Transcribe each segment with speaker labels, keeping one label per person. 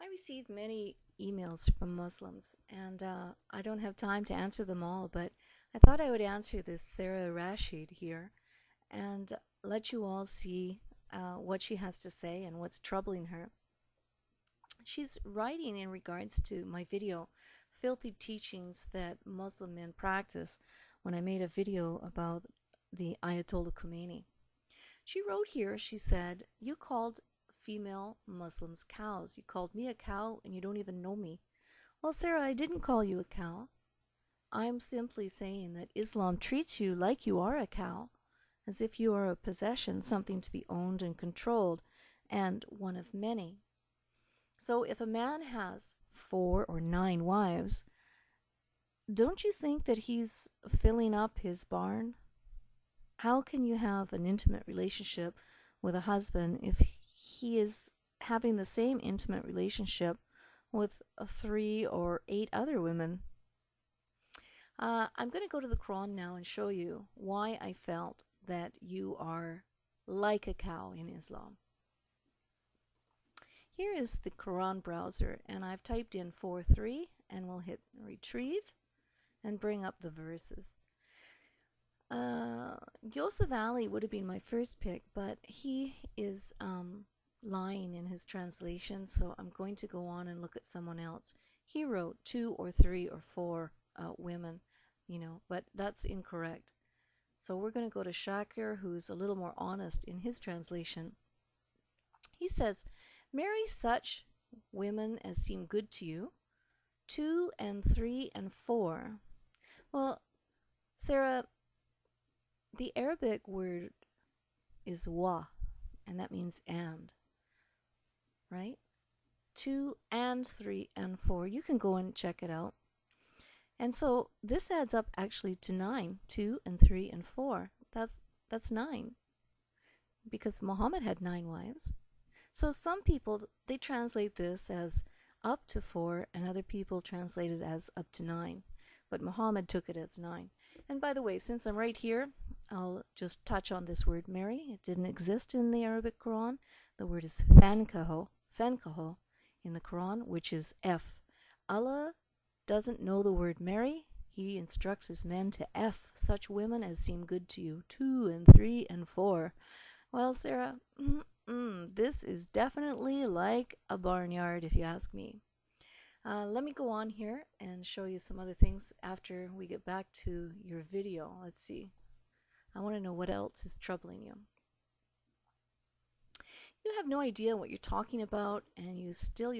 Speaker 1: received many emails from Muslims, and I don't have time to answer them all, but I thought I would answer this SarahRashad here and let you all see what she has to say and what's troubling her. She's writing in regards to my video, Filthy Teachings That Muslim Men Practice, when I made a video about the Ayatollah Khomeini. She wrote here, she said, "You called female Muslims cows. You called me a cow and you don't even know me." Well, Sarah, I didn't call you a cow. I'm simply saying that Islam treats you like you are a cow, as if you are a possession, something to be owned and controlled, and one of many. So if a man has 4 or 9 wives, don't you think that he's filling up his barn? How can you have an intimate relationship with a husband if he is having the same intimate relationship with 3 or 8 other women? I'm going to go to the Quran now and show you why I felt that you are like a cow in Islam. Here is the Quran browser, and I've typed in 4:3, and we'll hit retrieve and bring up the verses. Yosef Ali would have been my first pick, but he is lying in his translation, so I'm going to go on and look at someone else. He wrote 2 or 3 or 4 women, but that's incorrect. So we're going to go to Shakir, who's a little more honest in his translation. He says, "Marry such women as seem good to you, 2 and 3 and 4." Well, Sarah, the Arabic word is wa, and that means and, right? 2 and 3 and 4. You can go and check it out. And so this adds up actually to 9. 2 and 3 and 4. That's 9, because Muhammad had 9 wives. So some people, they translate this as up to 4, and other people translate it as up to 9. But Muhammad took it as 9. And by the way, since I'm right here, I'll just touch on this word marry. It didn't exist in the Arabic Quran. The word is fankaho in the Quran, which is F. Allah doesn't know the word marry. He instructs his men to F such women as seem good to you, 2 and 3 and 4. Well, Sarah, this is definitely like a barnyard, if you ask me. Let me go on here and show you some other things after we get back to your video. Let's see. I want to know what else is troubling you. You have no idea what you're talking about, and you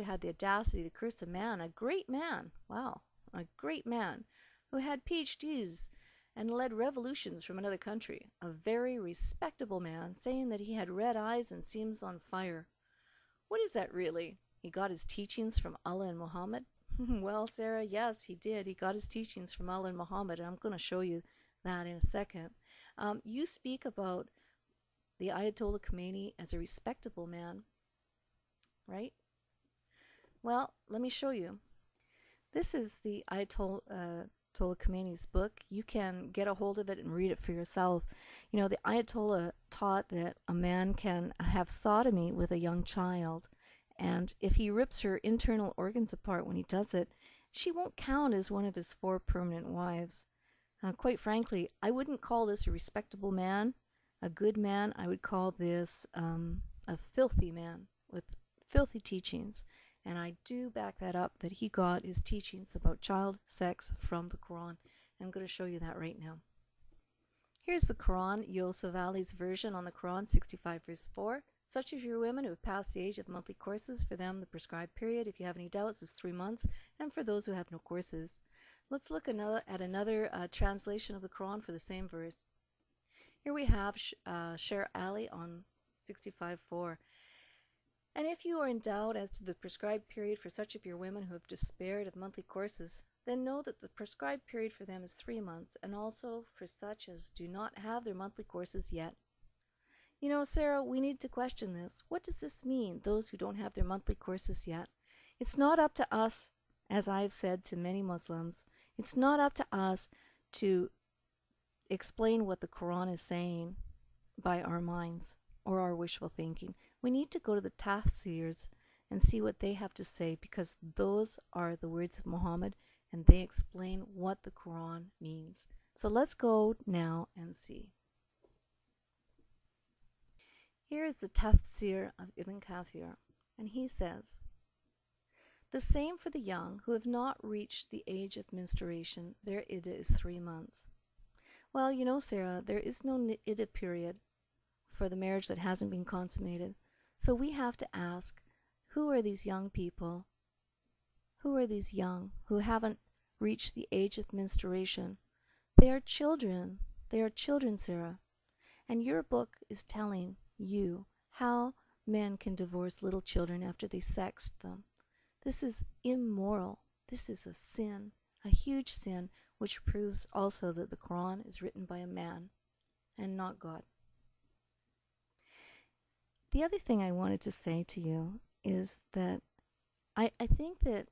Speaker 1: had the audacity to curse a man, a great man, wow, a great man, who had PhDs and led revolutions from another country, a very respectable man, saying that he had red eyes and seems on fire. What is that really? He got his teachings from Allah and Muhammad? Well, Sarah, yes, he did. He got his teachings from Allah and Muhammad, and I'm going to show you that in a second. You speak about the Ayatollah Khomeini as a respectable man, right? Well, let me show you. This is the Ayatollah Khomeini's book. You can get a hold of it and read it for yourself. The Ayatollah taught that a man can have sodomy with a young child, and if he rips her internal organs apart when he does it, she won't count as one of his 4 permanent wives. Quite frankly, I wouldn't call this a respectable man, a good man. I would call this a filthy man with filthy teachings. And I do back that up, that he got his teachings about child sex from the Quran. I'm going to show you that right now. Here's the Quran, Yosef Ali's version on the Quran, 65 verse 4. "Such of your women who have passed the age of monthly courses, for them the prescribed period, if you have any doubts, is 3 months, and for those who have no courses." Let's look at another translation of the Quran for the same verse. Here we have Sher Ali on 65:4. "And if you are in doubt as to the prescribed period for such of your women who have despaired of monthly courses, then know that the prescribed period for them is 3 months, and also for such as do not have their monthly courses yet." Sarah, we need to question this. What does this mean, those who don't have their monthly courses yet? It's not up to us, as I've said to many Muslims, it's not up to us to explain what the Quran is saying by our minds or our wishful thinking. We need to go to the tafsirs and see what they have to say, because those are the words of Muhammad and they explain what the Quran means. So let's go now and see. Here is the tafsir of Ibn Kathir, and he says, the same for the young who have not reached the age of menstruation. Their iddah is 3 months. Well, you know, Sarah, there is no iddah period for the marriage that hasn't been consummated. So we have to ask, who are these young people? Who are these young who haven't reached the age of menstruation? They are children. They are children, Sarah. And your book is telling you how men can divorce little children after they sexed them. This is immoral. This is a sin, a huge sin, which proves also that the Quran is written by a man and not God. The other thing I wanted to say to you is that I think that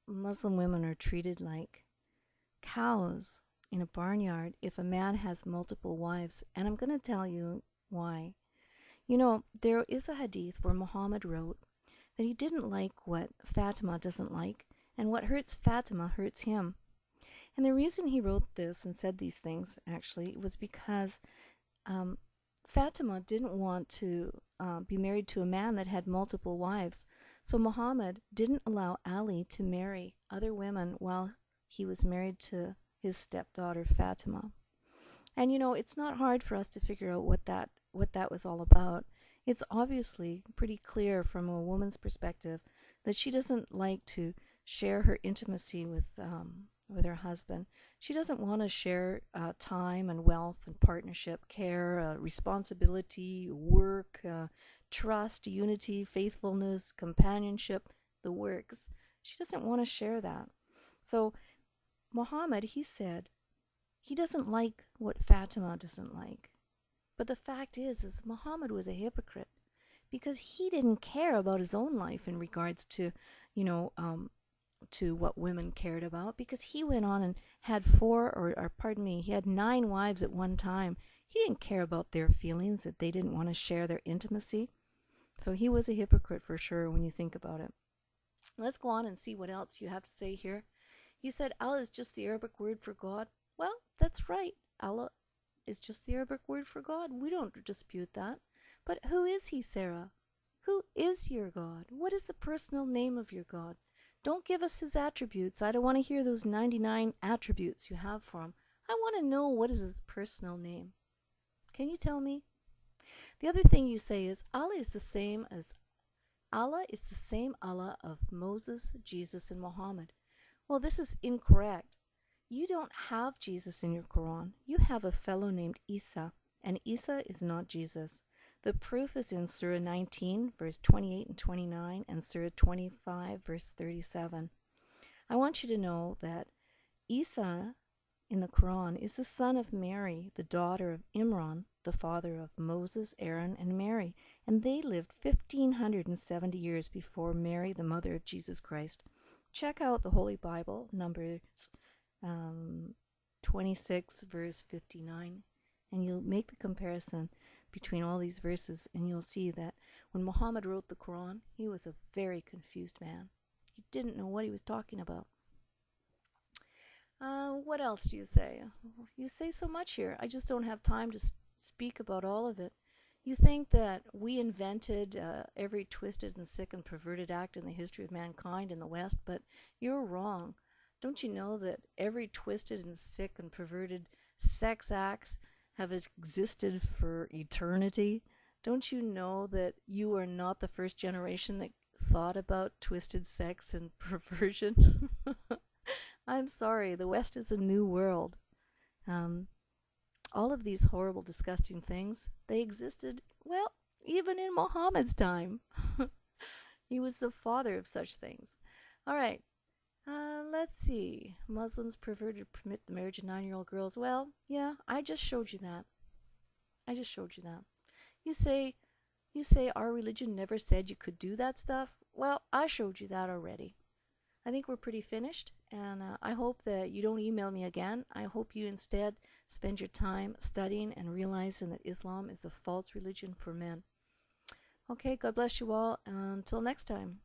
Speaker 1: Muslim women are treated like cows in a barnyard if a man has multiple wives, and I'm going to tell you why. You know, there is a hadith where Muhammad wrote that he didn't like what Fatima doesn't like, and what hurts Fatima hurts him. And the reason he wrote this and said these things, actually, was because um, Fatima didn't want to be married to a man that had multiple wives. So Muhammad didn't allow Ali to marry other women while he was married to his stepdaughter Fatima. And you know, it's not hard for us to figure out what that was all about. It's obviously pretty clear from a woman's perspective that she doesn't like to share her intimacy with her husband. She doesn't want to share time and wealth and partnership, care, responsibility, work, trust, unity, faithfulness, companionship, the works. She doesn't want to share that. So Muhammad, he said, he doesn't like what Fatima doesn't like. But the fact is Muhammad was a hypocrite because he didn't care about his own life in regards to, you know, to what women cared about, because he went on and had pardon me, he had 9 wives at one time. He didn't care about their feelings, that they didn't want to share their intimacy. So he was a hypocrite for sure when you think about it. Let's go on and see what else you have to say here. You said Allah is just the Arabic word for God. Well, that's right. Allah is just the Arabic word for God. We don't dispute that. But who is he, Sarah? Who is your God? What is the personal name of your God? Don't give us his attributes. I don't want to hear those 99 attributes you have for him. I want to know what is his personal name. Can you tell me? The other thing you say is Allah is the same Allah of Moses, Jesus, and Muhammad. Well, this is incorrect. You don't have Jesus in your Quran. You have a fellow named Isa, and Isa is not Jesus. The proof is in Surah 19, verse 28 and 29, and Surah 25, verse 37. I want you to know that Isa in the Quran is the son of Mary, the daughter of Imran, the father of Moses, Aaron, and Mary, and they lived 1570 years before Mary, the mother of Jesus Christ. Check out the Holy Bible, Numbers 26, verse 59, and you'll make the comparison between all these verses, and you'll see that when Muhammad wrote the Quran, he was a very confused man. He didn't know what he was talking about. What else do you say? You say so much here. I just don't have time to speak about all of it. You think that we invented every twisted and sick and perverted act in the history of mankind in the West, but you're wrong. Don't you know that every twisted and sick and perverted sex acts have existed for eternity? Don't you know that you are not the first generation that thought about twisted sex and perversion? I'm sorry, the West is a new world. Um, all of these horrible, disgusting things, they existed, well, even in Muhammad's time. He was the father of such things. All right, let's see. Muslims permit the marriage of 9-year-old girls. Well, yeah, I just showed you that. I just showed you that. You say, you say our religion never said you could do that stuff. Well, I showed you that already. I think we're pretty finished, and I hope that you don't email me again. I hope you instead spend your time studying and realizing that Islam is a false religion for men. Okay, God bless you all. Until next time.